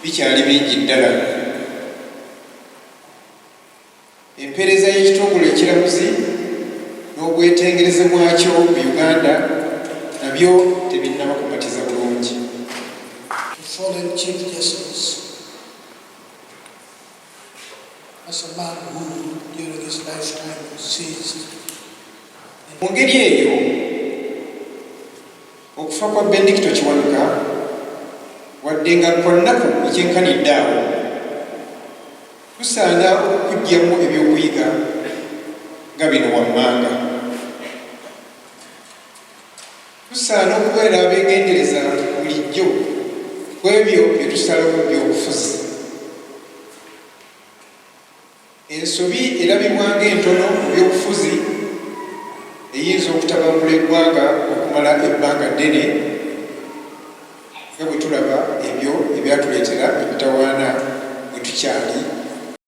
bikyali bingi ddala. Empeereza y'ekitongole ekiramuzi n'obwetengereze bwakyo mu Uganda nabyo tebinnaba kumatiza bulungi. Fallen Chief Justice, as a man who during his lifetime seized. Mu ngeri eyo okufa kwa Benedicto Kiwanuka wadde nga kwa nnaku ekyenkanidde awo tusaana okuggyamu ebyokuyiga nga bino wammanga. Tusaana okubeera abeegendereza bulijjo ku ebyo bye tusalamu byobufuzi. Ensobi erabibwa ng'entono mu byobufuzi eyinza okutabangula eggwanga okumala ebbanga ddene nga bwe tulaba ebyo ebyatuleetera emitawaana bwe tukyali.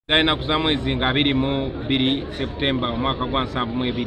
Ennaku za mwezi nga 22 Septemba omwaka gwa 72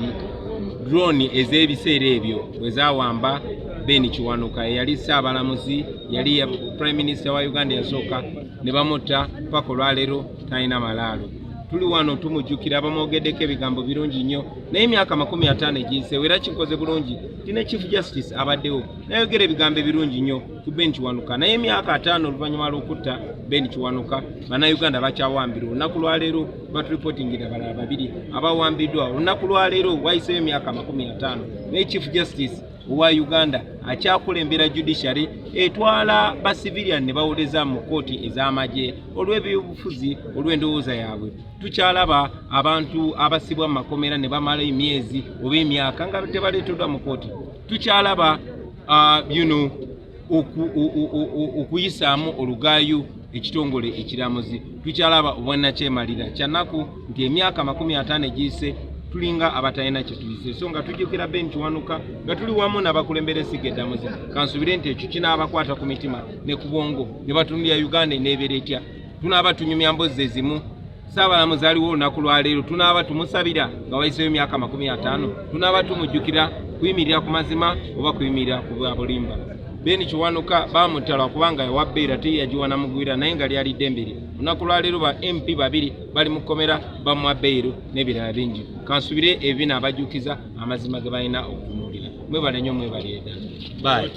drone ez'ebiseera ebyo bwe zaawamba Ben Kiwanuka eyali Ssaabalamuzi yali ya Prime Minister wa Uganda yasooka ne bamutta paka olwaleero talina malaalo. Tuli wano tumujjukira abamwogeddeko ebigambo birungi nnyo naye emyaka 50 egiyise era kikoze bulungi tina Chief Justice abaddewo nayogera ebigambo ebirungi nnyo ku Ben Kiwanuka naye emyaka 5 oluvannyuma lw'okutta Ben Kiwanuka bannayuganda bakyawambirwa. Olunaku lwaleero baturipotingira balala babiri abawambiddwa. Olunaku lwaleero wayiseyo emyaka 50 naye Chief Justice owa Uganda akyakulembera judiciary etwala ba civilian ne bawoleza mu kooti ez'amagye olw'ebyobufuzi olw'endowooza yaabwe. Tukyalaba abantu abasibwa mu makomera ne bamala emyezi oba emyaka nga tebaleeteddwa mu kooti. Tukyalaba okuyisaamu olugaayu ekitongole ekiramuzi. Tukyalaba obwannakyemalira kyannaku nti emyaka 50 egiyise tulinga abatalina kye tuyise. So nga tujjukira Ben Kiwanuka nga tuli wamu n'abakulembera Ssaabalamuzi kansubire nti ekyo kinaabakwata ku mitima ne ku bwongo ne batunulira Uganda eneebeera etya. Tunaaba tunyumya mbozi ezimu. Ssaabalamuzi aliwo olunaku lwaleero tunaaba tumusabira nga wayiseyo emyaka 50. Tunaaba tumujjukira kuyimirira ku mazima oba kuyimirira ku bwa bulimba. Ben Kiwanuka bamutala kubanga yawabbeera teyagiwa namugwira naye nga lyali ddembere. Olunaku lwaleero ba MP babiri bali mu kkomera bamuwa bbeero n'ebirala bingi. Kansubire ebina abajjukiza amazima ge balina okutunuulira. Mwebale nnyo mwebale ddala. Bye.